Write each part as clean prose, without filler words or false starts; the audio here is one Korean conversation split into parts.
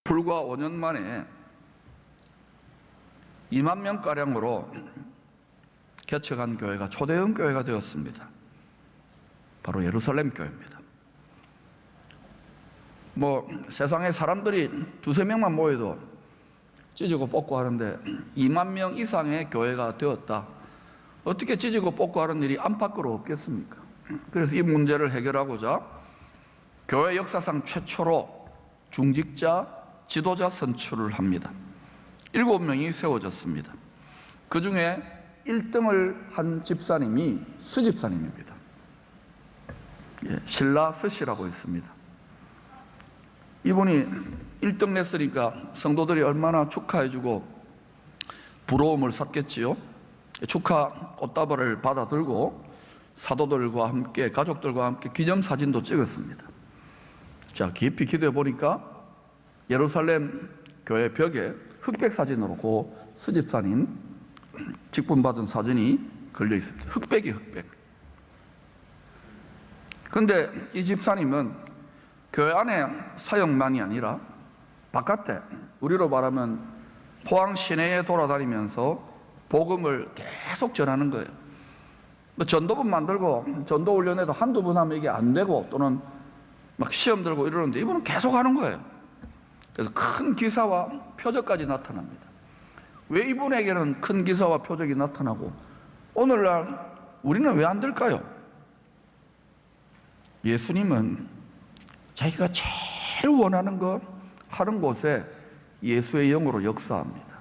불과 5년 만에 2만 명가량으로 개척한 교회가 초대형 교회가 되었습니다. 바로 예루살렘 교회입니다. 세상에 사람들이 두세 명만 모여도 찢고 뽑고 하는데 2만 명 이상의 교회가 되었다. 어떻게 찢고 뽑고 하는 일이 안팎으로 없겠습니까? 그래서 이 문제를 해결하고자 교회 역사상 최초로 중직자, 지도자 선출을 합니다. 7명이 세워졌습니다. 그 중에 1등을 한 집사님이 스 집사님입니다. 신라 스씨라고 있습니다. 이분이 1등 냈으니까 성도들이 얼마나 축하해주고 부러움을 샀겠지요. 축하 꽃다발을 받아 들고 사도들과 함께, 가족들과 함께 기념사진도 찍었습니다. 자, 깊이 기도해 보니까 예루살렘 교회 벽에 흑백 사진으로 고 스집사님 직분받은 사진이 걸려 있습니다. 흑백이 흑백. 그런데 이 집사님은 교회 안에 사역만이 아니라 바깥에, 우리로 말하면 포항 시내에 돌아다니면서 복음을 계속 전하는 거예요. 전도분 만들고 전도 훈련에도 한두 분 하면 이게 안 되고 또는 막 시험 들고 이러는데 이분은 계속 하는 거예요. 그래서 큰 기사와 표적까지 나타납니다. 왜 이분에게는 큰 기사와 표적이 나타나고 오늘날 우리는 왜 안 될까요? 예수님은 자기가 제일 원하는 거 하는 곳에 예수의 영으로 역사합니다.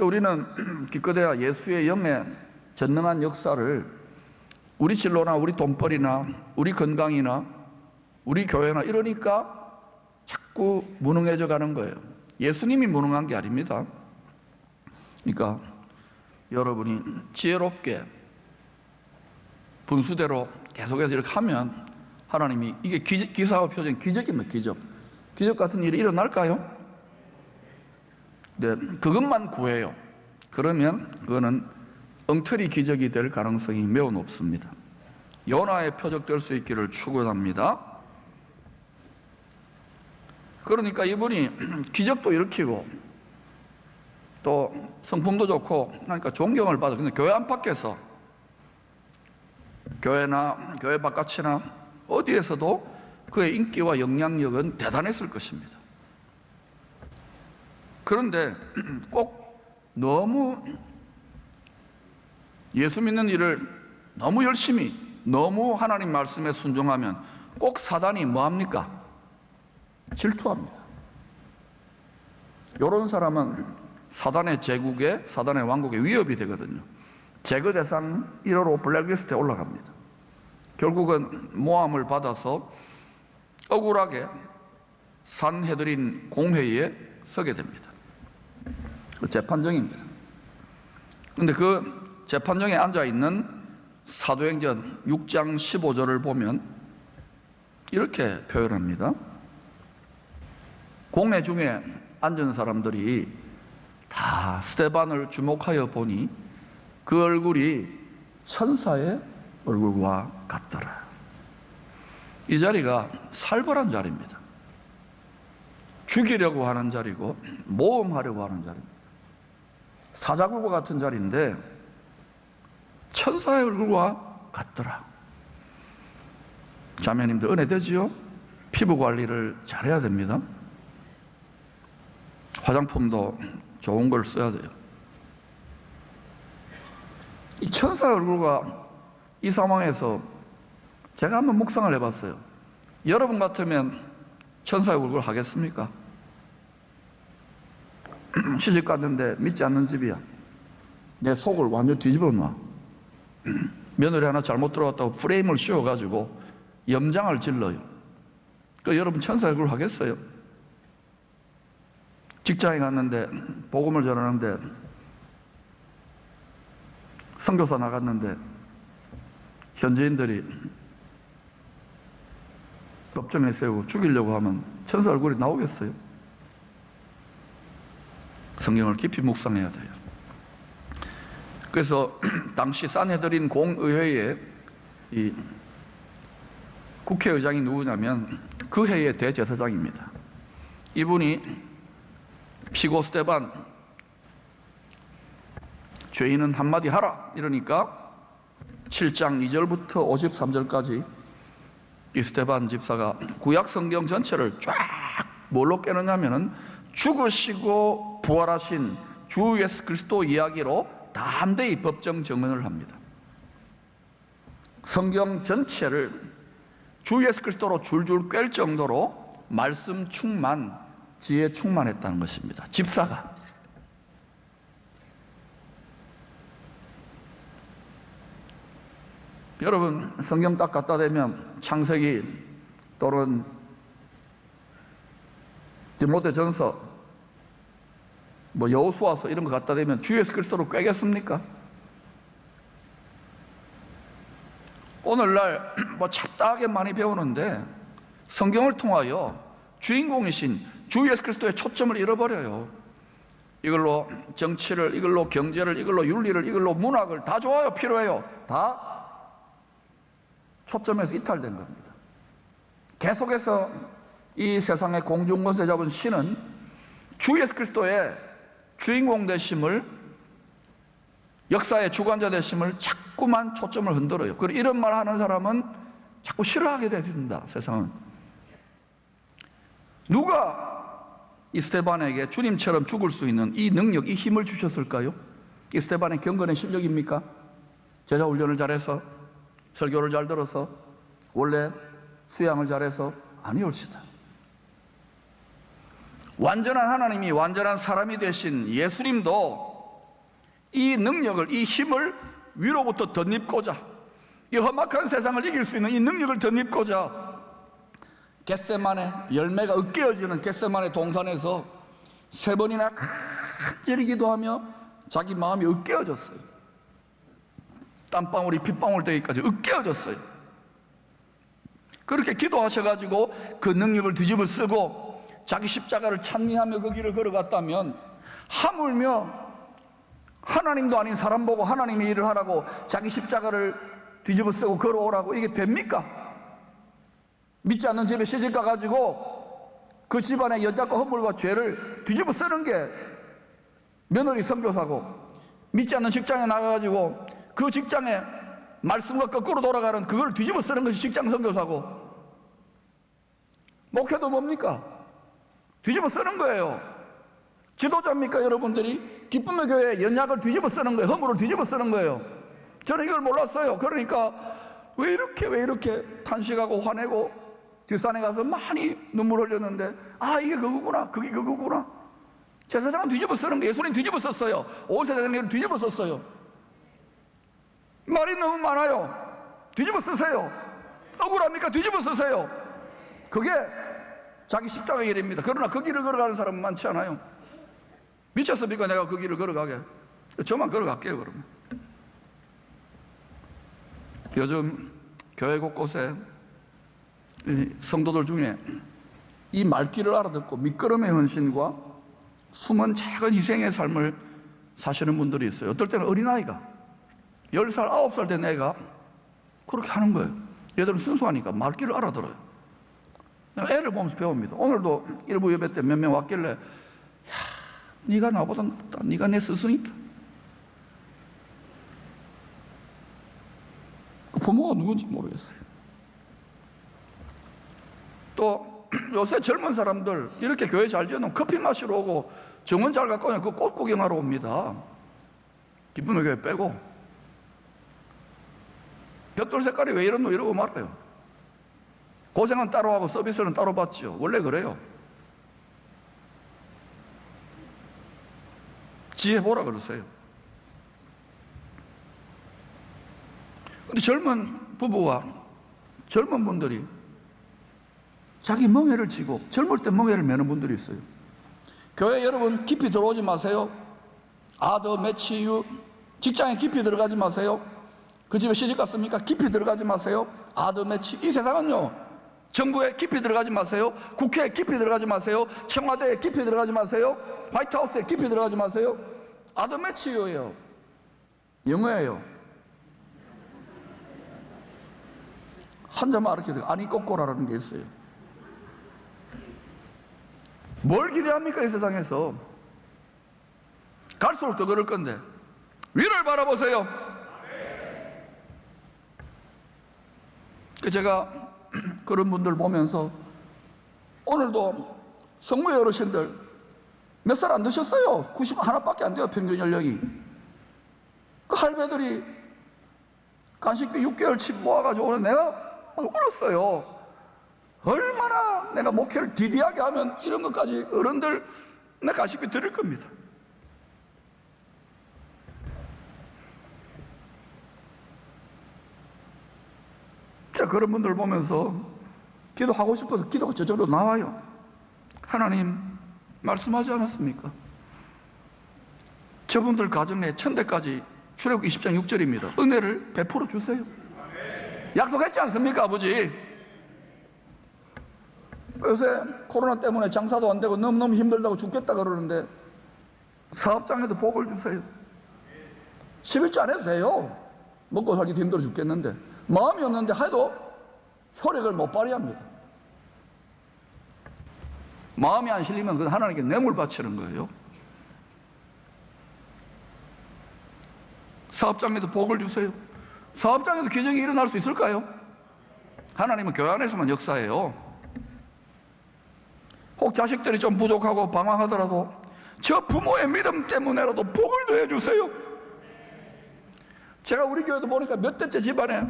우리는 기껏해야 예수의 영의 전능한 역사를 우리 진로나 우리 돈벌이나 우리 건강이나 우리 교회나 이러니까 자꾸 무능해져 가는 거예요. 예수님이 무능한 게 아닙니다. 그러니까 여러분이 지혜롭게 분수대로 계속해서 이렇게 하면 하나님이, 이게 기사와 표적인 기적입니다. 기적 같은 일이 일어날까요? 네, 그것만 구해요. 그러면 그거는 엉터리 기적이 될 가능성이 매우 높습니다. 요나의 표적 될 수 있기를 축원합니다. 그러니까 이분이 기적도 일으키고 또 성품도 좋고 그러니까 존경을 받아. 근데 교회 안팎에서, 교회나 교회 바깥이나 어디에서도 그의 인기와 영향력은 대단했을 것입니다. 그런데 꼭 너무 예수 믿는 일을 너무 열심히, 너무 하나님 말씀에 순종하면 꼭 사단이 뭐합니까? 질투합니다. 이런 사람은 사단의 제국에, 사단의 왕국에 위협이 되거든요. 제거 대상 1호로 블랙리스트에 올라갑니다. 결국은 모함을 받아서 억울하게 산헤드린 공회의에 서게 됩니다. 재판정입니다. 그런데 그 재판정에 앉아있는 사도행전 6장 15절을 보면 이렇게 표현합니다. 공회 중에 앉은 사람들이 다 스데반을 주목하여 보니 그 얼굴이 천사의 얼굴과 같더라. 이 자리가 살벌한 자리입니다. 죽이려고 하는 자리고 모험하려고 하는 자리입니다. 사자굴과 같은 자리인데 천사의 얼굴과 같더라. 자매님들 은혜 되지요? 피부 관리를 잘해야 됩니다. 화장품도 좋은 걸 써야 돼요. 이 천사의 얼굴과 이 상황에서 제가 한번 묵상을 해봤어요. 여러분 같으면 천사의 얼굴 하겠습니까? 시집 갔는데 믿지 않는 집이야. 내 속을 완전 뒤집어 놔. 며느리 하나 잘못 들어왔다고 프레임을 씌워가지고 염장을 질러요. 그 여러분 천사의 얼굴 하겠어요? 직장에 갔는데 복음을 전하는데 선교사 나갔는데 현지인들이 법정에 세우고 죽이려고 하면 천사 얼굴이 나오겠어요? 성경을 깊이 묵상해야 돼요. 그래서 당시 산헤드린 공의회에 이 국회의장이 누구냐면 그 해의 대제사장입니다. 이분이 피고 스데반 죄인은 한마디 하라 이러니까 7장 2절부터 53절까지 이 스데반 집사가 구약 성경 전체를 쫙 뭘로 깨느냐면은 죽으시고 부활하신 주 예수 그리스도 이야기로 담대히 법정 증언을 합니다. 성경 전체를 주 예수 그리스도로 줄줄 꿰 정도로 말씀 충만, 지혜 충만했다는 것입니다. 집사가. 여러분 성경 딱 갖다 대면 창세기 또는 디모데전서 여호수아서 이런 거 갖다 대면 주 예수 그리스도로 꿰겠습니까? 오늘날 잡다하게 많이 배우는데 성경을 통하여 주인공이신 주 예수 그리스도의 초점을 잃어버려요. 이걸로 정치를, 이걸로 경제를, 이걸로 윤리를, 이걸로 문학을 다 좋아요. 필요해요. 다 초점에서 이탈된 겁니다. 계속해서 이 세상의 공중권세 잡은 신은 주 예수 그리스도의 주인공 되심을, 역사의 주관자 되심을 자꾸만 초점을 흔들어요. 그리고 이런 말 하는 사람은 자꾸 싫어하게 됩니다. 세상은. 누가 이 스데반에게 주님처럼 죽을 수 있는 이 능력, 이 힘을 주셨을까요? 이 스데반의 경건의 실력입니까? 제자 훈련을 잘해서, 설교를 잘 들어서, 원래 수양을 잘해서? 아니올시다. 완전한 하나님이 완전한 사람이 되신 예수님도 이 능력을, 이 힘을 위로부터 덧입고자, 이 험악한 세상을 이길 수 있는 이 능력을 덧입고자 겟세마네, 열매가 으깨어지는 겟세마네 동산에서 3번이나 간절히 기도하며 자기 마음이 으깨어졌어요. 땀방울이 핏방울 되기까지 으깨어졌어요. 그렇게 기도하셔가지고 그 능력을 뒤집어 쓰고 자기 십자가를 찬미하며 그 길을 걸어갔다면, 하물며 하나님도 아닌 사람 보고 하나님의 일을 하라고 자기 십자가를 뒤집어 쓰고 걸어오라고 이게 됩니까? 믿지 않는 집에 시집 가가지고 그 집안의 연약과 허물과 죄를 뒤집어 쓰는 게 며느리 선교사고, 믿지 않는 직장에 나가가지고 그 직장에 말씀과 거꾸로 돌아가는 그걸 뒤집어 쓰는 것이 직장 선교사고, 목회도 뭡니까? 뒤집어 쓰는 거예요. 지도자입니까? 여러분들이 기쁨의 교회에 연약을 뒤집어 쓰는 거예요. 허물을 뒤집어 쓰는 거예요. 저는 이걸 몰랐어요. 그러니까 왜 이렇게 탄식하고 화내고 뒷산에 가서 많이 눈물 흘렸는데, 아, 이게 그거구나, 그게 그거구나. 제사장은 뒤집어 쓰는 거예요. 예수님 뒤집어 썼어요. 온 세상을 뒤집어 썼어요. 말이 너무 많아요. 뒤집어 쓰세요. 억울합니까? 뒤집어 쓰세요. 그게 자기 십자가의 일입니다. 그러나 그 길을 걸어가는 사람은 많지 않아요. 미쳤습니까? 내가 그 길을 걸어가게. 저만 걸어갈게요. 그러면. 요즘 교회 곳곳에 성도들 중에 이 말귀를 알아듣고 미끄럼의 헌신과 숨은 작은 희생의 삶을 사시는 분들이 있어요. 어떨 때는 어린아이가 10살, 9살 된 애가 그렇게 하는 거예요. 얘들은 순수하니까 말귀를 알아들어요. 내가 애를 보면서 배웁니다. 오늘도 일부 예배 때 몇 명 왔길래, 야, 네가 나보다 낫다. 네가 내 스승이다. 그 부모가 누군지 모르겠어요. 또 요새 젊은 사람들 이렇게 교회 잘 지어놓으면 커피 마시러 오고 정원 잘 갖고 오면 그 꽃 구경하러 옵니다. 기쁨의 교회 빼고. 벽돌 색깔이 왜 이러노 이러고 말아요. 고생은 따로 하고 서비스는 따로 받죠. 원래 그래요. 지혜 보라 그러세요. 근데 젊은 부부와 젊은 분들이 자기 멍해를 지고 젊을 때 멍해를 매는 분들이 있어요. 교회 여러분 깊이 들어오지 마세요. 아더 매치유. 직장에 깊이 들어가지 마세요. 그 집에 시집 갔습니까? 깊이 들어가지 마세요. 아더 매치. 이 세상은요, 정부에 깊이 들어가지 마세요. 국회에 깊이 들어가지 마세요. 청와대에 깊이 들어가지 마세요. 화이트하우스에 깊이 들어가지 마세요. 아더 매치유예요. 영어예요. 한자만 알아서 아니 꼬꼬라라는 게 있어요. 뭘 기대합니까? 이 세상에서 갈수록 더 그럴 건데 위를 바라보세요. 제가 그런 분들 보면서 오늘도 성모의 어르신들 몇 살 안 드셨어요. 91밖에 안 돼요. 평균 연령이. 그 할배들이 간식비 6개월치 모아가지고 오늘 내가 울었어요. 얼마나 내가 목회를 디디하게 하면 이런 것까지 어른들 내 간식비 드릴 겁니다. 자, 그런 분들 보면서 기도하고 싶어서 기도가 저절로 나와요. 하나님 말씀하지 않았습니까? 저분들 가정에 천대까지 출애굽기 20장 6절입니다. 은혜를 베풀어 주세요. 약속했지 않습니까, 아버지? 요새 코로나 때문에 장사도 안 되고 너무너무 힘들다고 죽겠다 그러는데 사업장에도 복을 주세요. 11조 안 해도 돼요. 먹고 살기도 힘들어 죽겠는데 마음이 없는데 해도 효력을 못 발휘합니다. 마음이 안 실리면 그건 하나님께 뇌물 바치는 거예요. 사업장에도 복을 주세요. 사업장에도 기적이 일어날 수 있을까요? 하나님은 교회 안에서만 역사해요. 혹 자식들이 좀 부족하고 방황하더라도 저 부모의 믿음 때문에라도 복을 더해 주세요. 제가 우리 교회도 보니까 몇 대째 집안에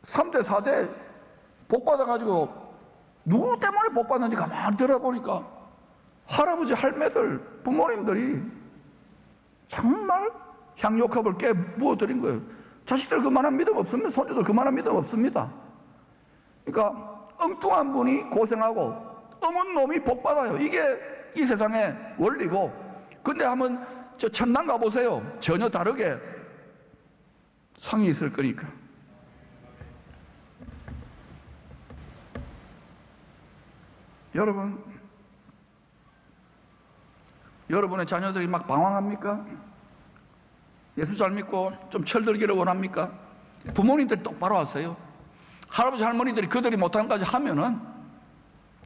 3대 4대 복 받아가지고 누구 때문에 복 받는지 가만히 들어보니까 할아버지 할매들 부모님들이 정말 향유컵을 깨 부어드린 거예요. 자식들 그만한 믿음 없습니다. 손주들 그만한 믿음 없습니다. 그러니까 엉뚱한 분이 고생하고 어문 놈이 복 받아요. 이게 이 세상의 원리고. 근데 한번 저 천당 가보세요. 전혀 다르게 상이 있을 거니까. 여러분, 여러분의 자녀들이 막 방황합니까? 예수 잘 믿고 좀 철들기를 원합니까? 부모님들이 똑바로 하세요. 할아버지 할머니들이 그들이 못한 까지 하면은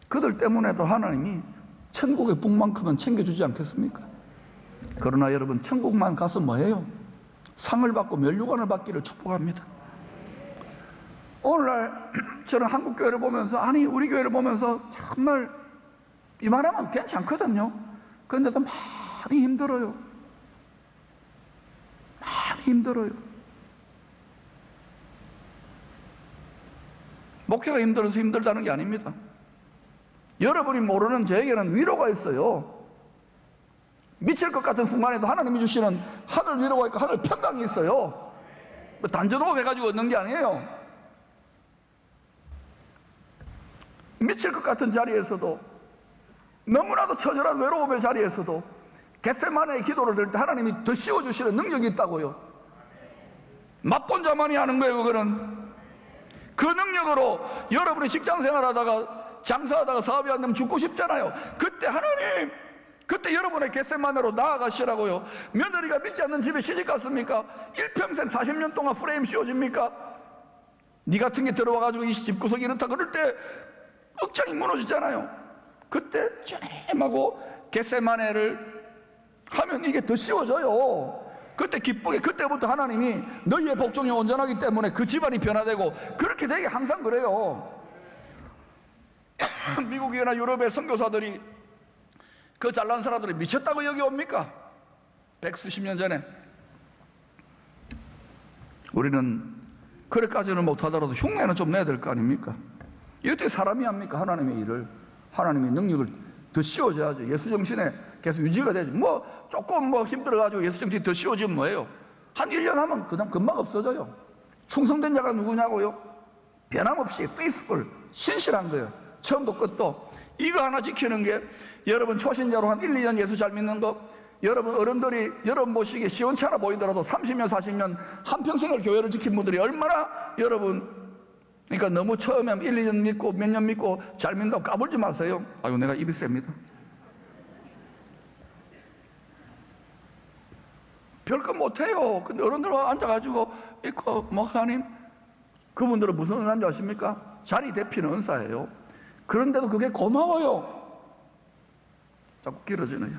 그들 때문에도 하나님이 천국의 복만큼은 챙겨주지 않겠습니까? 그러나 여러분, 천국만 가서 뭐해요? 상을 받고 면류관을 받기를 축복합니다. 오늘날 저는 한국 교회를 보면서, 아니 우리 교회를 보면서 정말 이만하면 괜찮거든요. 그런데도 많이 힘들어요. 많이 힘들어요. 목회가 힘들어서 힘들다는 게 아닙니다. 여러분이 모르는 저에게는 위로가 있어요. 미칠 것 같은 순간에도 하나님이 주시는 하늘 위로가 있고 하늘 평강이 있어요. 뭐 단전호흡 해가지고 얻는 게 아니에요. 미칠 것 같은 자리에서도, 너무나도 처절한 외로움의 자리에서도 겟세마네의 기도를 드릴 때 하나님이 더 씌워주시는 능력이 있다고요. 맛본 자만이 하는 거예요. 그거는 그 능력으로 여러분이 직장생활하다가 장사하다가 사업이 안 되면 죽고 싶잖아요. 그때 하나님, 그때 여러분의 겟세마네로 나아가시라고요. 며느리가 믿지 않는 집에 시집 갔습니까? 일평생 40년 동안 프레임 씌워집니까? 니 같은 게 들어와가지고 이 집구석이 이렇다 그럴 때 억장이 무너지잖아요. 그때 쩌임하고 겟세마네를 하면 이게 더 쉬워져요. 그때 기쁘게, 그때부터 하나님이 너희의 복종이 온전하기 때문에 그 집안이 변화되고, 그렇게 되게 항상 그래요. 미국이나 유럽의 선교사들이 그 잘난 사람들이 미쳤다고 여기 옵니까? 백수십 년 전에. 우리는 그래까지는 못하더라도 흉내는 좀 내야 될 거 아닙니까? 이게 어떻게 사람이 합니까? 하나님의 일을. 하나님의 능력을 더 씌워줘야죠. 예수 정신에 계속 유지가 되죠. 뭐 조금 뭐 힘들어가지고 예수 정신이 더 씌워지면 뭐예요? 한 1년 하면 그다음 금방 없어져요. 충성된 자가 누구냐고요? 변함없이 페이스풀, 신실한 거예요. 처음도 끝도. 이거 하나 지키는 게, 여러분 초신자로 한 1, 2년 예수 잘 믿는 거, 여러분 어른들이 여러분 보시기에 시원찮아 보이더라도 30년, 40년 한평생을 교회를 지킨 분들이 얼마나, 여러분, 그러니까 너무 처음에 1, 2년 믿고 몇 년 믿고 잘 믿는다고 까불지 마세요. 아유, 내가 입이 셉니다. 별것 못해요. 근데 어른들 앉아가지고 있고, 목사님, 그분들은 무슨 은사인지 아십니까? 자리 대피는 은사예요. 그런데도 그게 고마워요. 자꾸 길어지네요.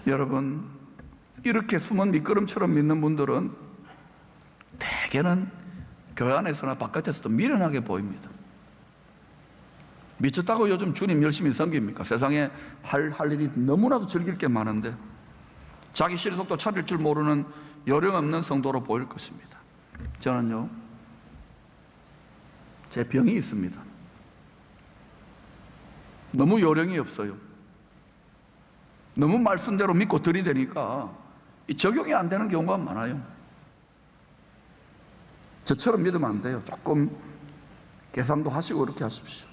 여러분, 이렇게 숨은 미끄럼처럼 믿는 분들은 대개는 교회 안에서나 바깥에서도 미련하게 보입니다. 미쳤다고 요즘 주님 열심히 섬깁니까? 세상에 할 일이 너무나도 즐길 게 많은데 자기 실속도 차릴 줄 모르는 요령 없는 성도로 보일 것입니다. 저는요, 제 병이 있습니다. 너무 요령이 없어요. 너무 말씀대로 믿고 들이대니까 적용이 안 되는 경우가 많아요. 저처럼 믿으면 안 돼요. 조금 계산도 하시고 그렇게 하십시오.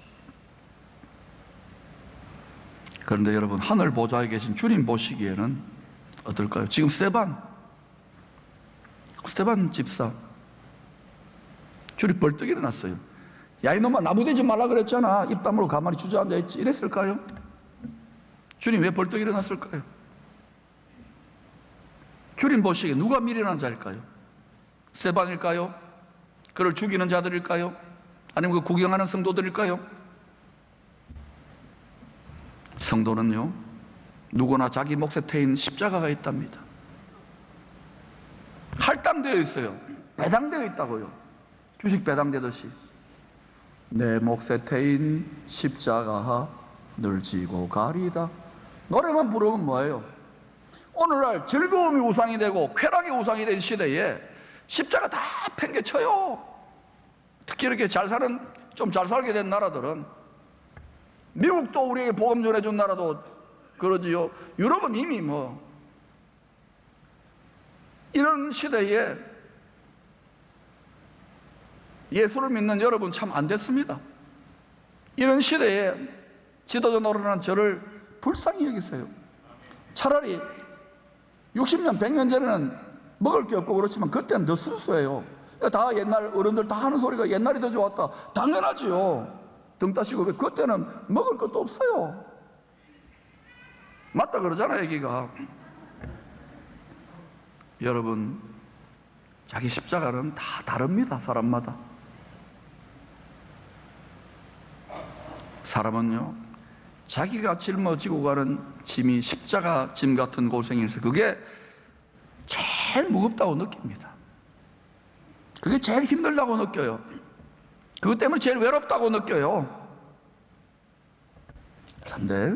그런데 여러분, 하늘 보좌에 계신 주님 보시기에는 어떨까요? 지금 스테반 집사 줄이 벌떡 일어났어요. 야, 이놈아, 나부대지 말라 그랬잖아. 입 다물고 가만히 주저앉아 있지. 이랬을까요? 주님 왜 벌떡 일어났을까요? 주님 보시기에 누가 미련한 자일까요? 스테반일까요? 그를 죽이는 자들일까요? 아니면 그 구경하는 성도들일까요? 성도는요, 누구나 자기 몫에 태인 십자가가 있답니다. 할당되어 있어요. 배당되어 있다고요. 주식 배당되듯이. 내 몫에 태인 십자가 늘 지고 가리다. 노래만 부르면 뭐예요? 오늘날 즐거움이 우상이 되고 쾌락이 우상이 된 시대에 십자가 다 팽개쳐요. 특히 이렇게 좀 잘 살게 된 나라들은, 미국도 우리에게 복음 전해준 나라도 그러지요. 유럽은 이미 이런 시대에 예수를 믿는 여러분 참 안 됐습니다. 이런 시대에 지도자 노릇하는 저를 불쌍히 여기세요. 차라리 60년, 100년 전에는 먹을 게 없고 그렇지만 그때는 더 순수해요. 다 옛날 어른들 다 하는 소리가 옛날이 더 좋았다. 당연하지요. 등 따시고. 왜 그때는 먹을 것도 없어요. 맞다 그러잖아요, 얘기가. 여러분, 자기 십자가는 다 다릅니다. 사람마다. 사람은요, 자기가 짊어지고 가는 짐이 십자가 짐 같은 고생이라서 그게 제일 무겁다고 느낍니다. 그게 제일 힘들다고 느껴요. 그것 때문에 제일 외롭다고 느껴요. 그런데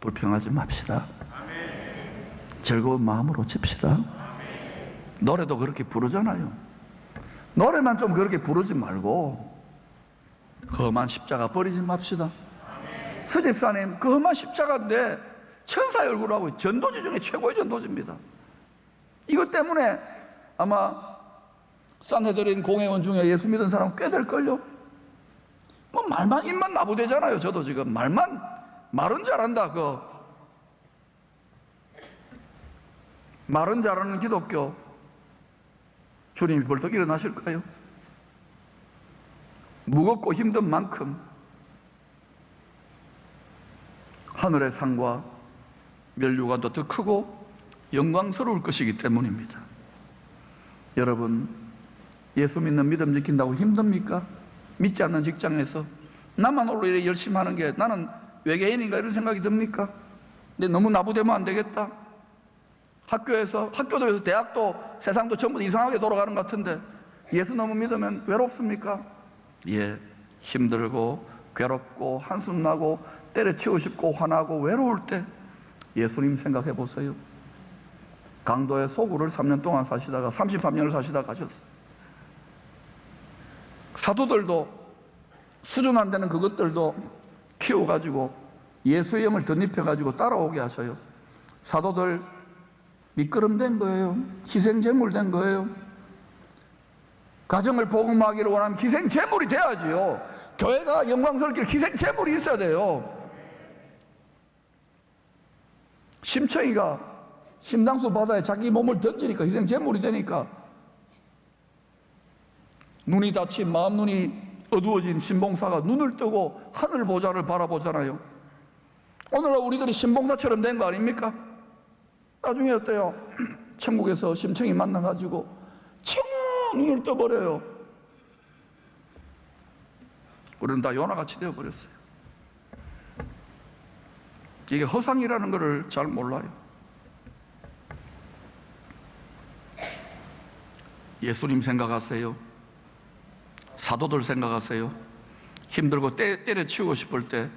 불평하지 맙시다. 즐거운 마음으로 칩시다. 노래도 그렇게 부르잖아요. 노래만 좀 그렇게 부르지 말고 그 험한 십자가 버리지 맙시다. 스집사님, 그 험한 십자가인데 천사의 얼굴하고 전도지 중에 최고의 전도지입니다. 이것 때문에 아마 산헤드린 공회원 중에 예수 믿은 사람 꽤 될걸요? 말만, 입만 나부대잖아요. 저도 지금 말은 잘한다. 말은 잘하는 기독교, 주님이 벌떡 일어나실까요? 무겁고 힘든 만큼 하늘의 상과 면류가 더 크고 영광스러울 것이기 때문입니다. 여러분, 예수 믿는 믿음 지킨다고 힘듭니까? 믿지 않는 직장에서 나만 오히려 열심히 하는 게 나는 외계인인가 이런 생각이 듭니까? 근데 너무 나부되면 안 되겠다. 학교도 대학도 세상도 전부 이상하게 돌아가는 것 같은데 예수 너무 믿으면 외롭습니까? 예, 힘들고 괴롭고 한숨 나고 때려치우고 싶고 화나고 외로울 때 예수님 생각해 보세요. 강도의 소굴을 3년 동안 사시다가 33년을 사시다가 가셨어요. 사도들도 수준 안 되는 그것들도 키워가지고 예수의 영을 덧입혀가지고 따라오게 하셔요. 사도들 미끄럼 된 거예요. 희생제물 된 거예요. 가정을 복음하기를 원하면 희생제물이 돼야지요. 교회가 영광스럽게 희생제물이 있어야 돼요. 심청이가 심당수 바다에 자기 몸을 던지니까 희생제물이 되니까 눈이 다친 마음 눈이 어두워진 신봉사가 눈을 뜨고 하늘 보좌를 바라보잖아요. 오늘날 우리들이 신봉사처럼 된 거 아닙니까? 나중에 어때요? 천국에서 심청이 만나가지고 청아 눈을 떠버려요. 우리는 다 요나같이 되어버렸어요. 이게 허상이라는 것을 잘 몰라요. 예수님 생각하세요. 사도들 생각하세요. 힘들고 때려치우고 싶을 때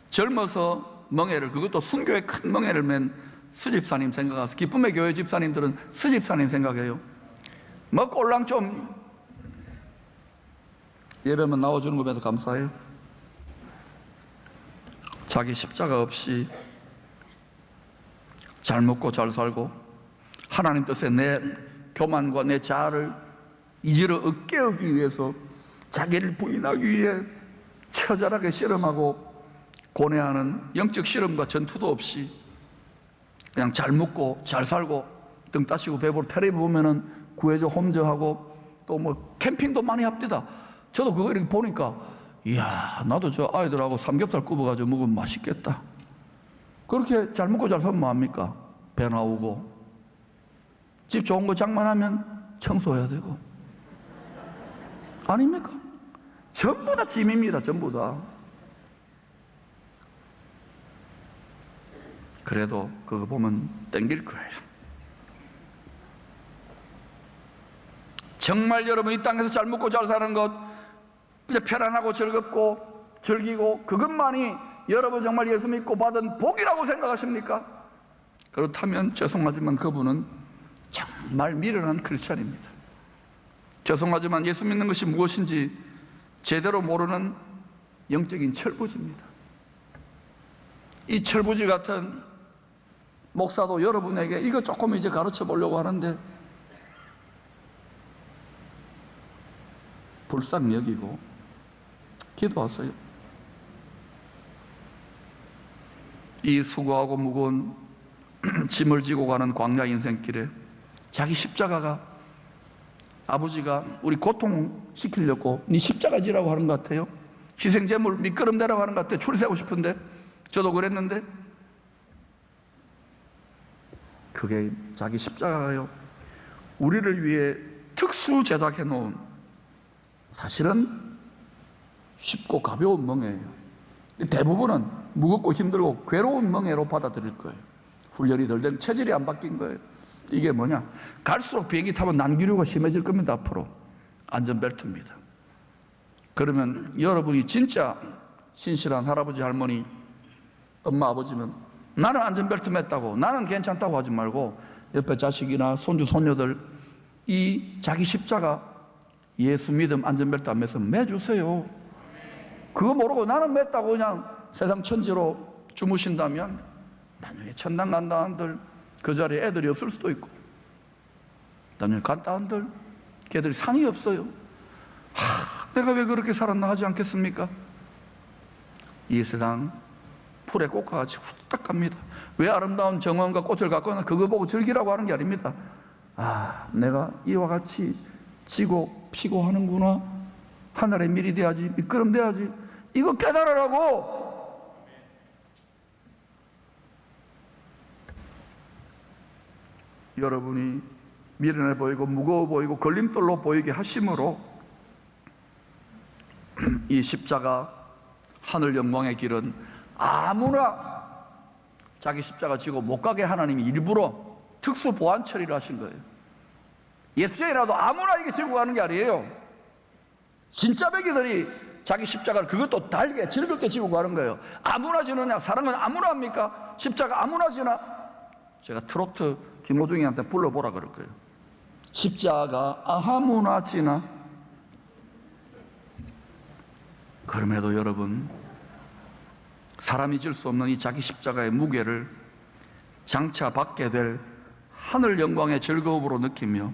젊어서 멍에를, 그것도 순교의 큰 멍에를 맨 수집사님 생각하세요. 기쁨의 교회 집사님들은 수집사님 생각해요. 뭐 꼴랑 좀 예배만 나와주는 것에도 감사해요. 자기 십자가 없이 잘 먹고 잘 살고 하나님 뜻에 내 교만과 내 자아를 이지를 으깨우기 위해서 자기를 부인하기 위해 처절하게 실험하고 고뇌하는 영적 실험과 전투도 없이 그냥 잘 먹고 잘 살고 등 따시고 배부르고 텔레비 보면은 구해줘 홈즈하고 또 뭐 캠핑도 많이 합디다. 저도 그거 이렇게 보니까 이야, 나도 저 아이들하고 삼겹살 구워가지고 먹으면 맛있겠다. 그렇게 잘 먹고 잘 살면 뭐합니까? 배 나오고 집 좋은 거 장만하면 청소해야 되고 아닙니까? 전부 다 짐입니다. 전부 다. 그래도 그거 보면 땡길 거예요. 정말 여러분 이 땅에서 잘 먹고 잘 사는 것, 그냥 편안하고 즐겁고 즐기고 그것만이 여러분 정말 예수 믿고 받은 복이라고 생각하십니까? 그렇다면 죄송하지만 그분은 정말 미련한 크리스찬입니다. 죄송하지만 예수 믿는 것이 무엇인지 제대로 모르는 영적인 철부지입니다. 이 철부지 같은 목사도 여러분에게 이거 조금 이제 가르쳐 보려고 하는데 불쌍히 여기고 기도하세요. 이 수고하고 무거운 짐을 지고 가는 광야 인생길에 자기 십자가가 아버지가 우리 고통시키려고 네 십자가 지라고 하는 것 같아요. 희생제물 미끄럼 내라고 하는 것 같아요. 줄 세우고 싶은데 저도 그랬는데 그게 자기 십자가가요, 우리를 위해 특수 제작해 놓은 사실은 쉽고 가벼운 멍에예요. 대부분은 무겁고 힘들고 괴로운 멍에로 받아들일 거예요. 훈련이 덜 된 체질이 안 바뀐 거예요. 이게 뭐냐? 갈수록 비행기 타면 난기류가 심해질 겁니다. 앞으로 안전벨트입니다. 그러면 여러분이 진짜 신실한 할아버지 할머니 엄마 아버지면 나는 안전벨트 맸다고 나는 괜찮다고 하지 말고 옆에 자식이나 손주 손녀들 이 자기 십자가 예수 믿음 안전벨트 안 매서 매주세요. 그거 모르고 나는 맸다고 그냥 세상 천지로 주무신다면 나중에 천당 간다 한들 그 자리에 애들이 없을 수도 있고 나중에 간다 한들 걔들이 상이 없어요. 내가 왜 그렇게 살았나 하지 않겠습니까? 이 세상 풀의 꽃과 같이 후딱 갑니다. 왜 아름다운 정원과 꽃을 갖거나 그거 보고 즐기라고 하는 게 아닙니다. 내가 이와 같이 지고 피고 하는구나. 하늘의 밀이 돼야지, 미끄럼 돼야지. 이거 깨달으라고. 여러분이 미련해 보이고 무거워 보이고 걸림돌로 보이게 하심으로 이 십자가 하늘 영광의 길은 아무나 자기 십자가 지고 못 가게 하나님이 일부러 특수 보안 처리를 하신 거예요. 예수님이라도 아무나 이게 지고 가는 게 아니에요. 진짜 배기들이 자기 십자가를 그것도 달게 즐겁게 지고 가는 거예요. 아무나 지느냐? 사랑은 아무나 합니까? 십자가 아무나 지나? 제가 트로트 김호중이한테 불러보라 그럴 거예요. 십자가 아무나 지나? 그럼에도 여러분 사람이 질 수 없는 이 자기 십자가의 무게를 장차 받게 될 하늘 영광의 즐거움으로 느끼며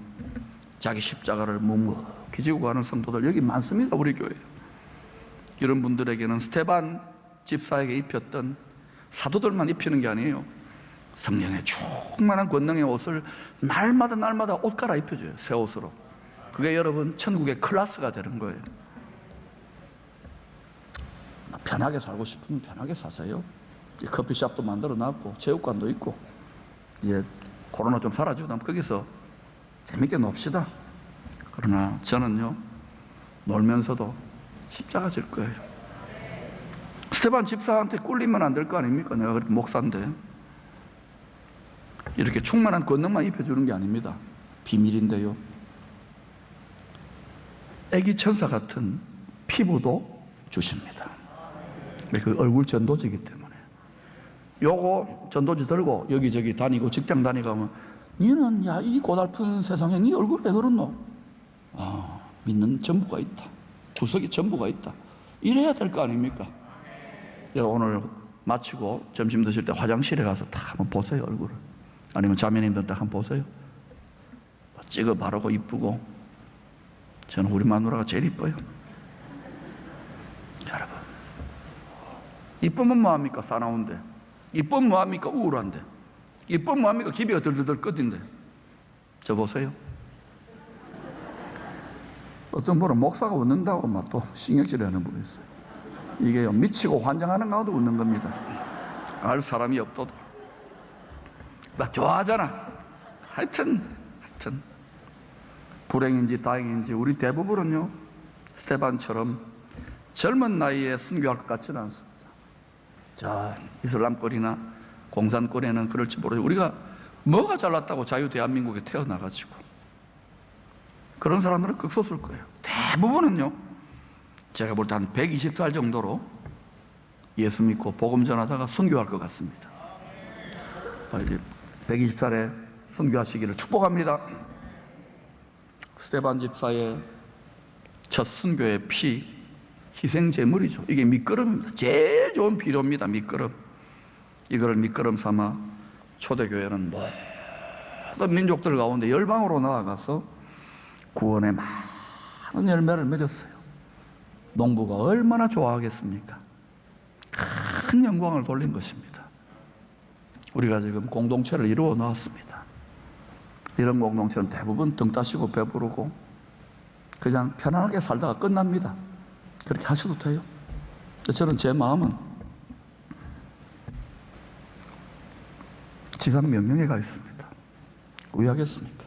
자기 십자가를 묵묵히 지고 가는 성도들 여기 많습니다. 우리 교회에. 이런 분들에게는 스테반 집사에게 입혔던 사도들만 입히는 게 아니에요. 성령의 충만한 권능의 옷을 날마다 옷 갈아입혀줘요. 새 옷으로. 그게 여러분 천국의 클래스가 되는 거예요. 편하게 살고 싶으면 편하게 사세요. 커피숍도 만들어놨고 체육관도 있고 이제 코로나 좀 사라지고 나면 거기서 재밌게 놉시다. 그러나 저는요 놀면서도 십자가 질 거예요. 스테반 집사한테 꿀리면 안 될 거 아닙니까? 내가 그렇게 목사인데. 이렇게 충만한 권능만 입혀주는 게 아닙니다. 비밀인데요. 애기 천사 같은 피부도 주십니다. 그 얼굴 전도지이기 때문에. 요거 전도지 들고 여기저기 다니고 직장 다니고 니는 야 이 고달픈 세상에 니 얼굴 왜 그렇노? 믿는 전부가 있다. 구석에 전부가 있다. 이래야 될 거 아닙니까? 오늘 마치고 점심 드실 때 화장실에 가서 다 한번 보세요, 얼굴을. 아니면 자매님들 딱 한번 보세요. 찍어 바르고 이쁘고. 저는 우리 마누라가 제일 이뻐요. 여러분, 이쁘면 뭐합니까? 사나운데. 이쁘면 뭐합니까? 우울한데. 이쁘면 뭐합니까? 기비가 들들들 끄딘데. 저 보세요. 어떤 분은 목사가 웃는다고 막 또 신경질 하는 분이 있어요. 이게 미치고 환장하는 가운데 웃는 겁니다. 알 사람이 없어도. 막 좋아하잖아. 하여튼 불행인지 다행인지 우리 대부분은요, 스테반처럼 젊은 나이에 순교할 것 같지는 않습니다. 자, 이슬람권이나 공산권에는 그럴지 모르죠. 우리가 뭐가 잘났다고 자유 대한민국에 태어나가지고. 그런 사람들은 극소수일 거예요. 대부분은요, 제가 볼 때 한 120살 정도로 예수 믿고 복음 전하다가 순교할 것 같습니다. 120살에 순교하시기를 축복합니다. 스테반 집사의 첫 순교의 피, 희생 제물이죠. 이게 밑거름입니다. 제일 좋은 비료입니다. 밑거름. 이거를 밑거름 삼아 초대교회는 모든 민족들 가운데 열방으로 나아가서 구원의 많은 열매를 맺었어요. 농부가 얼마나 좋아하겠습니까? 큰 영광을 돌린 것입니다. 우리가 지금 공동체를 이루어 나왔습니다. 이런 공동체는 대부분 등 따시고 배부르고 그냥 편안하게 살다가 끝납니다. 그렇게 하셔도 돼요. 저는 제 마음은 지상 명령에 가 있습니다. 왜 하겠습니까?